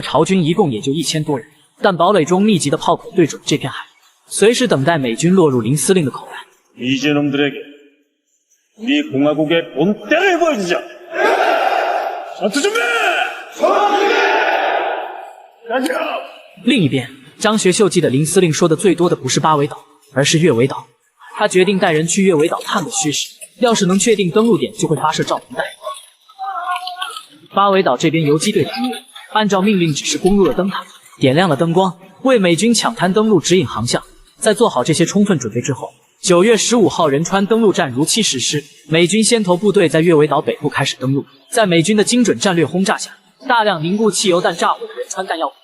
朝军一共也就1000多人，但堡垒中密集的炮口对准这片海域，随时等待美军落入林司令的口袋。 이제놈들에게 우리 공화국의 본때를 보여주자. 전투 준비! 另一边，张学秀记得林司令说的最多的不是八尾岛，而是月尾岛。他决定带人去月尾岛探个虚实，要是能确定登陆点，就会发射照明弹。八尾岛这边游击队成员按照命令指示攻入了灯塔，点亮了灯光，为美军抢滩登陆指引航向。在做好这些充分准备之后，9月15号仁川登陆战如期实施。美军先头部队在月尾岛北部开始登陆，在美军的精准战略轰炸下，大量凝固汽油弹炸毁了仁川弹药库。